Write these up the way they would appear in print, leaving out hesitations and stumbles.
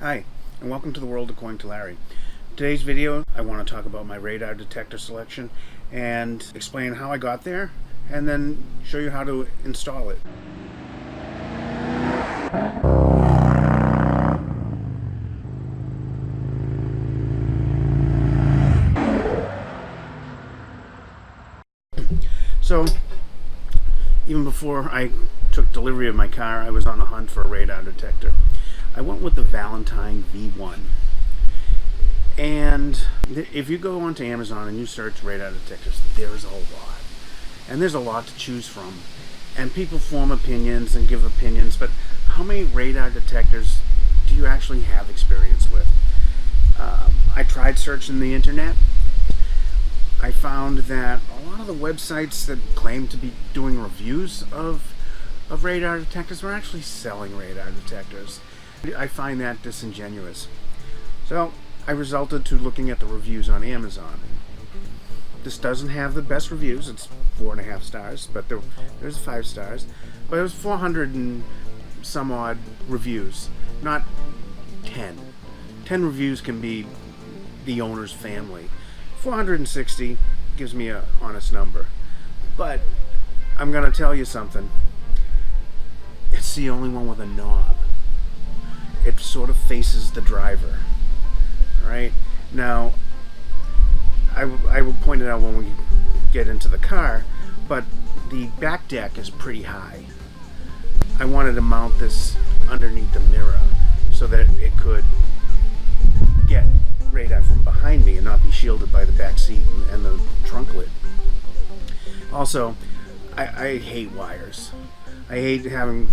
Hi, and welcome to the world according to Larry. Today's video, I want to talk about my radar detector selection and explain how I got there, and then show you how to install it. So, even before I took delivery of my car, I was on a hunt for a radar detector. I went with the Valentine V1. And if you go onto Amazon and you search radar detectors, there's a lot. And there's a lot to choose from. And people form opinions and give opinions, but how many radar detectors do you actually have experience with? I tried searching the internet. I found that a lot of the websites that claim to be doing reviews of radar detectors were actually selling radar detectors. I find that disingenuous. So I resulted to looking at the reviews on Amazon. This doesn't have the best reviews. It's 4.5 stars, but there's 5 stars. But it was 400 and some odd reviews, not 10. 10 reviews can be the owner's family. 460 gives me an honest number. But I'm going to tell you something. It's the only one with a knob. It sort of faces the driver. Alright? Now, I will point it out when we get into the car, but the back deck is pretty high. I wanted to mount this underneath the mirror so that it could get radar from behind me and not be shielded by the back seat and the trunk lid. Also, I hate wires. I hate having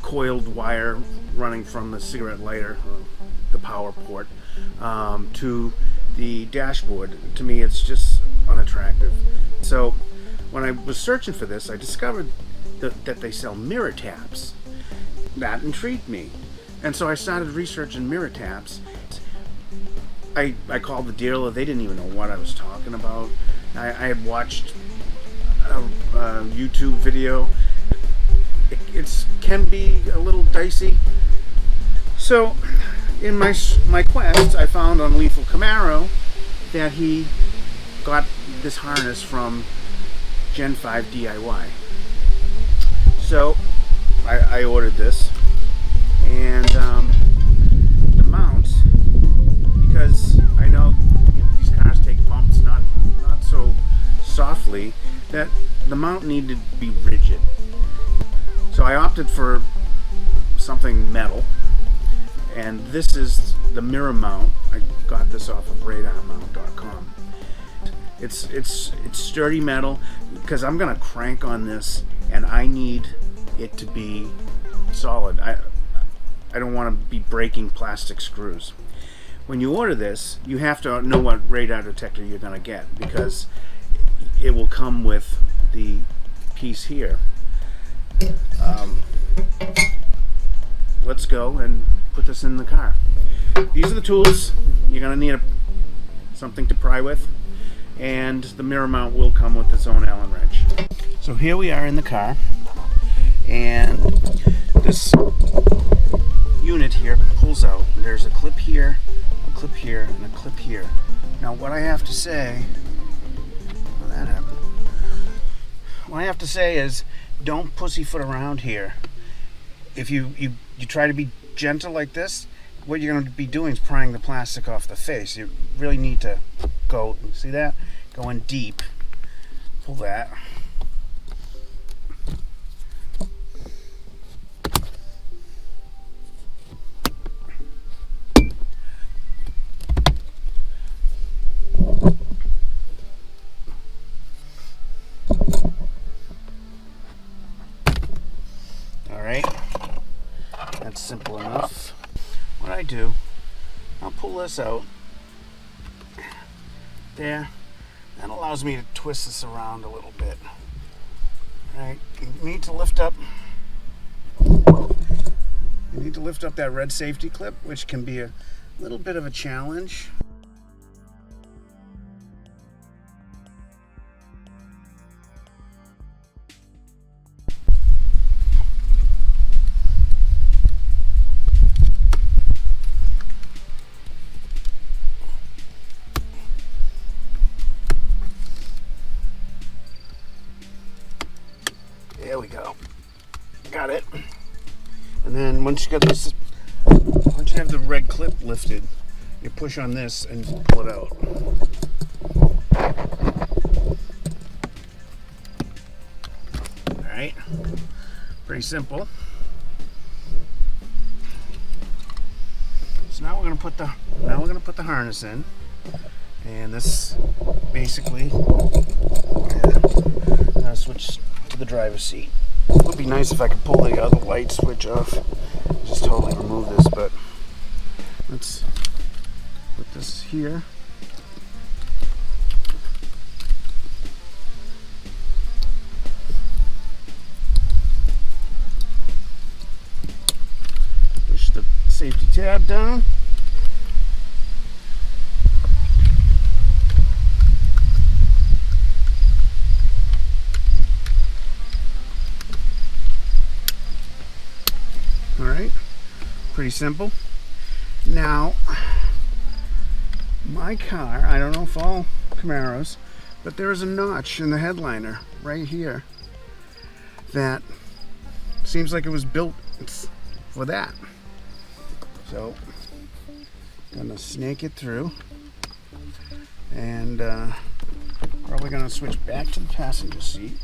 coiled wire running from the cigarette lighter, the power port, to the dashboard. To me, it's just unattractive. So when I was searching for this, I discovered that they sell mirror taps. That intrigued me, and so I started researching mirror taps. I called the dealer. They didn't even know what I was talking about. I had watched a YouTube video. It can be a little dicey. So in my quest, I found on Lethal Camaro that he got this harness from Gen 5 DIY. So I ordered this, and the mount, because I know these cars take bumps not so softly, that the mount needed to be rigid. So I opted for something metal, and this is the mirror mount. I got this off of radarmount.com. It's sturdy metal, because I'm gonna crank on this and I need it to be solid. I don't want to be breaking plastic screws. When you order this, you have to know what radar detector you're gonna get, because it will come with the piece here. Let's go and put this in the car. These are the tools. You're going to need something to pry with, and the mirror mount will come with its own Allen wrench. So here we are in the car, and this unit here pulls out. There's a clip here, and a clip here. Now what I have to say, well, that happened. What I have to say is, don't pussyfoot around here. If you try to be gentle like this, what you're going to be doing is prying the plastic off the face. You really need to go, see that? Go in deep. Pull that. Alright, that's simple enough. What I do, I'll pull this out. There. That allows me to twist this around a little bit. Alright, you need to lift up that red safety clip, which can be a little bit of a challenge. once you have the red clip lifted, you push on this and pull it out. All right, pretty simple. So now we're gonna put the harness in, and this basically switch to the driver's seat. It would be nice if I could pull the other light switch off. Just totally remove this, but let's put this here. Push the safety tab down. Alright, pretty simple. Now, my car, I don't know if all Camaros, but there is a notch in the headliner right here that seems like it was built for that. So, gonna snake it through, and probably gonna switch back to the passenger seat.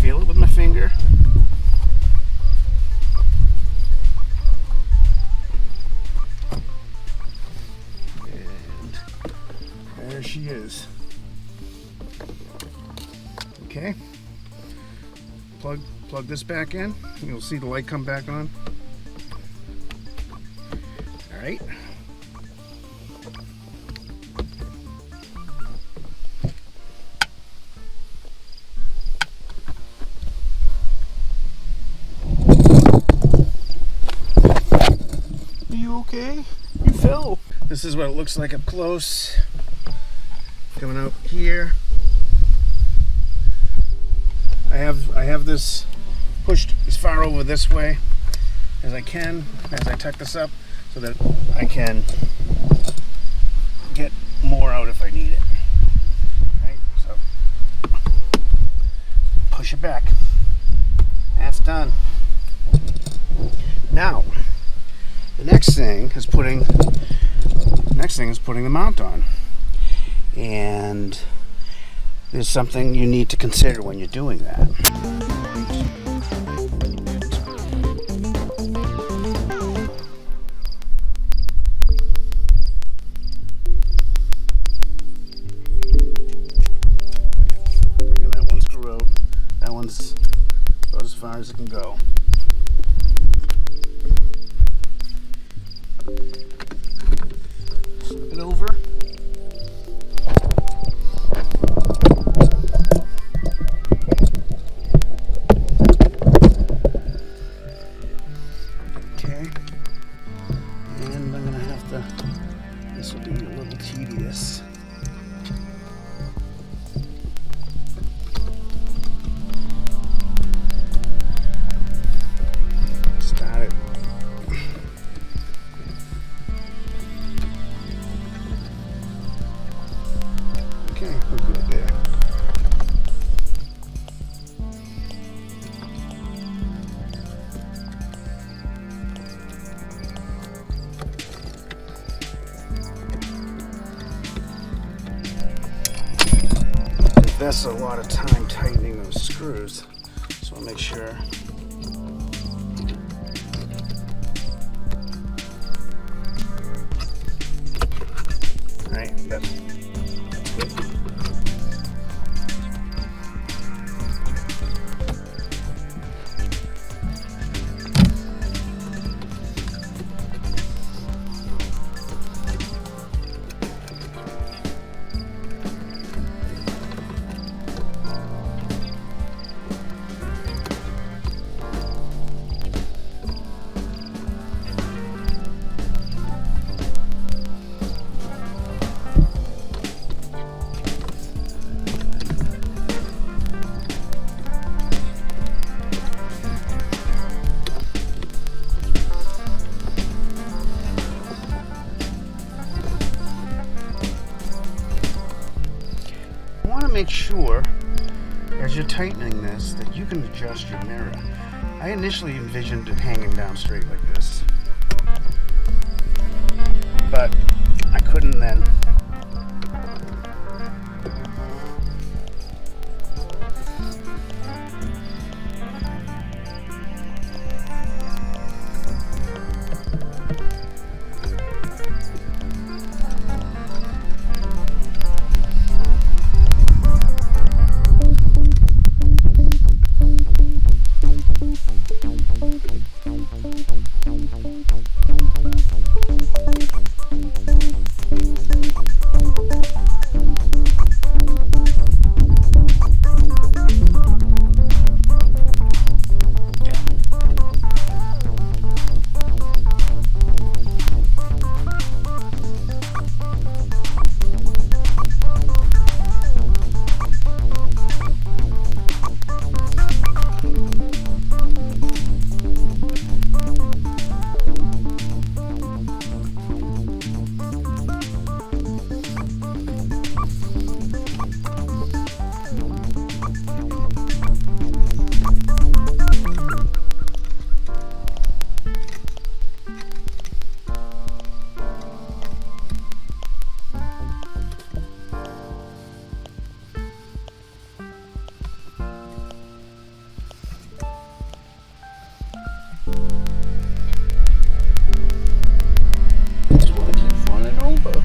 Feel it with my finger. And there she is. Okay. Plug this back in. You'll see the light come back on. All right. Okay, you fell. This is what it looks like up close. Coming out here. I have this pushed as far over this way as I can as I tuck this up so that I can get more out if I need it. Alright, so push it back. That's done. Now the next thing is putting the mount on, and there's something you need to consider when you're doing that. Look at that one screw out. That one's about as far as it can go. Flip it over. Okay. And I'm gonna have to, this will be a little tedious. Start it. Okay, we're good there. That's a lot of time tightening those screws, so I'll make sure. All right, that's good. make sure, as you're tightening this, that you can adjust your mirror. I initially envisioned it hanging down straight like this, but I couldn't then. Just want to keep running over.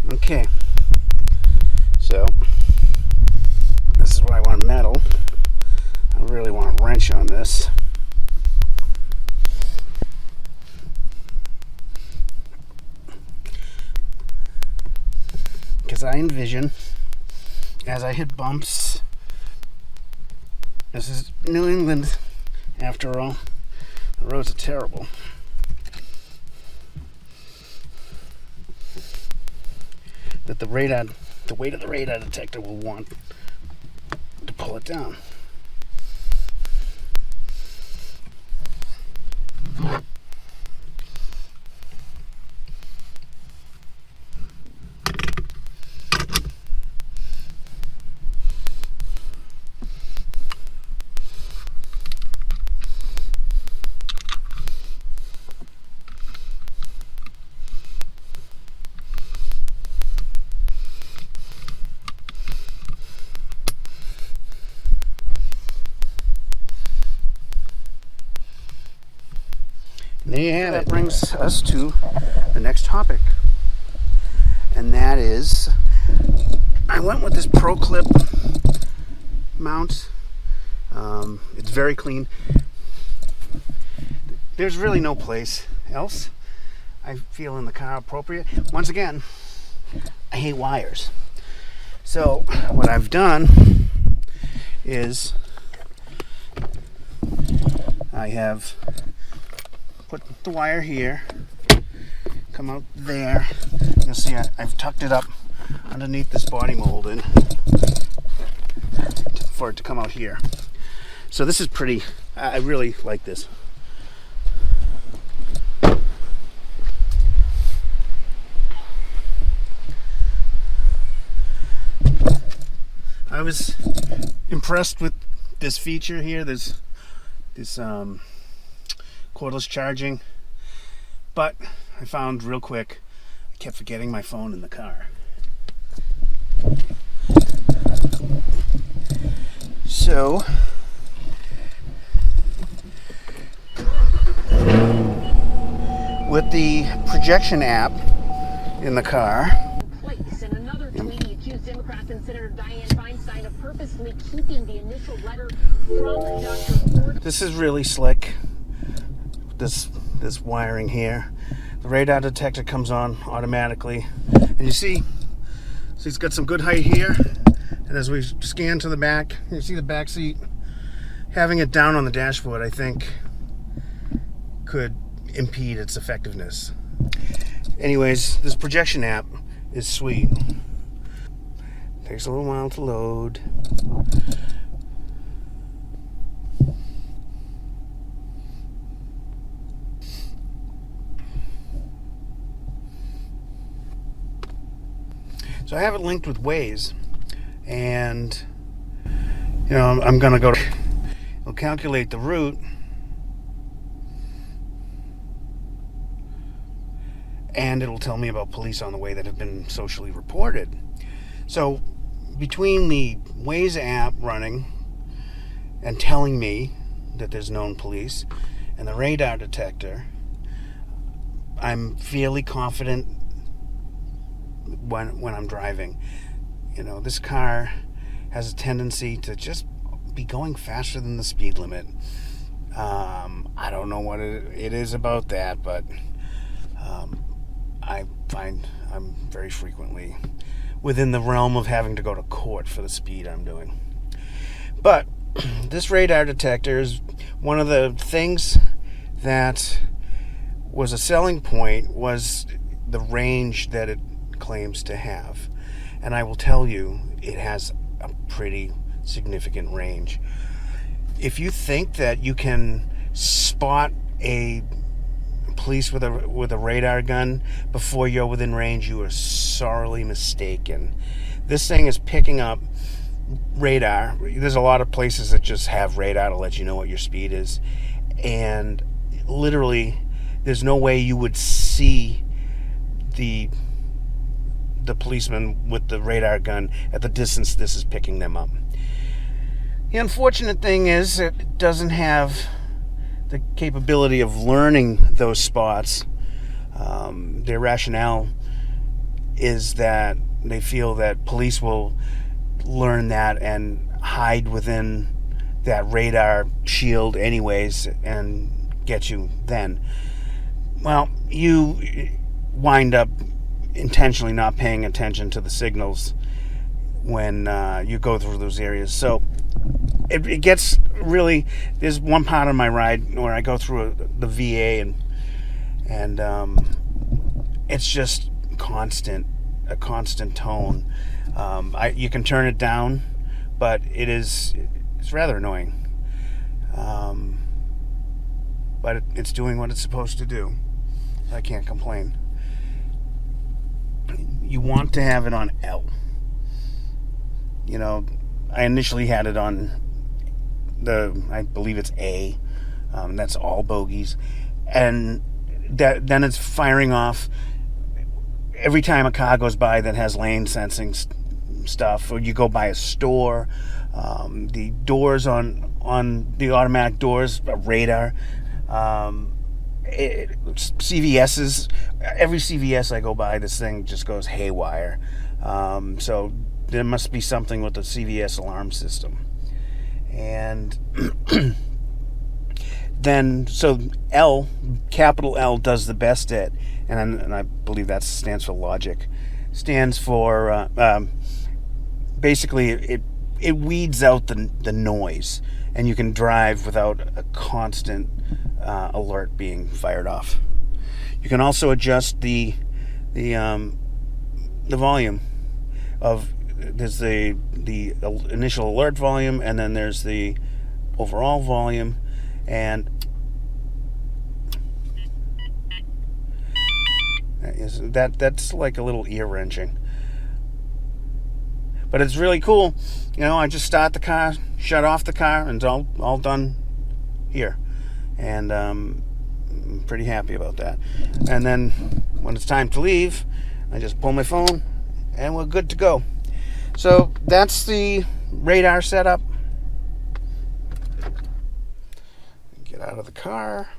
Okay, so this is why I want metal. I really want a wrench on this. Because I envision, as I hit bumps, this is New England after all, the roads are terrible. That the weight of the radar detector will want to pull it down. Yeah, that brings us to the next topic, and that is I went with this Pro Clip mount. It's very clean. There's really no place else I feel in the car appropriate. Once again, I hate wires. So what I've done is I have put the wire here, come out there. You'll see I've tucked it up underneath this body molding for it to come out here. So this is pretty, I really like this. was impressed with this feature here. There's this cordless charging, but I found real quick I kept forgetting my phone in the car. So with the projection app in the car, in another tweet, he accused Democrats and Senator Dianne Feinstein of purposely keeping the initial letter from Dr. Ford. This is really slick. This wiring here. The radar detector comes on automatically, and you see it's got some good height here. And as we scan to the back, you see the back seat. Having it down on the dashboard, I think, could impede its effectiveness. Anyways, this projection app is sweet. Takes a little while to load. So I have it linked with Waze, and I'm gonna go. It'll calculate the route, and it'll tell me about police on the way that have been socially reported. So between the Waze app running and telling me that there's known police and the radar detector, I'm fairly confident when I'm driving. This car has a tendency to just be going faster than the speed limit. I don't know what it is about that, but I find I'm very frequently within the realm of having to go to court for the speed I'm doing. But this radar detector is one of the things that was a selling point, was the range that it claims to have. And I will tell you, it has a pretty significant range. If you think that you can spot a police with a radar gun before you're within range, you are sorely mistaken. This thing is picking up radar. There's a lot of places that just have radar to let you know what your speed is, and literally there's no way you would see the policeman with the radar gun at the distance this is picking them up. The unfortunate thing is it doesn't have the capability of learning those spots. Their rationale is that they feel that police will learn that and hide within that radar shield anyways and get you then. Well, you wind up intentionally not paying attention to the signals when you go through those areas. So it gets really, there's one part of my ride where I go through the VA and it's just a constant tone. You can turn it down, but it's rather annoying. But it's doing what it's supposed to do. I can't complain. You want to have it on L. I initially had it on I believe it's A. That's all bogeys. And then it's firing off every time a car goes by that has lane sensing stuff, or you go by a store. The doors on the automatic doors, a radar. CVS's, every CVS I go by, this thing just goes haywire. So there must be something with the CVS alarm system. And then, so L, capital L, does the best at, and I believe that stands for logic, stands for, basically it weeds out the noise, and you can drive without a constant alert being fired off. You can also adjust the volume of, there's the initial alert volume, and then there's the overall volume, and that's like a little ear wrenching. But it's really cool. You know, I just start the car, shut off the car, and it's all done here. And I'm pretty happy about that. And then when it's time to leave, I just pull my phone and we're good to go. So that's the radar setup. Get out of the car.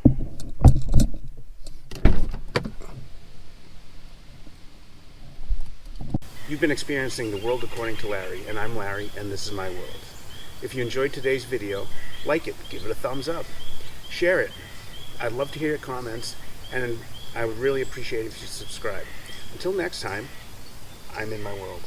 You've been experiencing The World According to Larry, and I'm Larry, and this is my world. If you enjoyed today's video, like it, give it a thumbs up, share it. I'd love to hear your comments, and I would really appreciate it if you subscribe. Until next time, I'm in my world.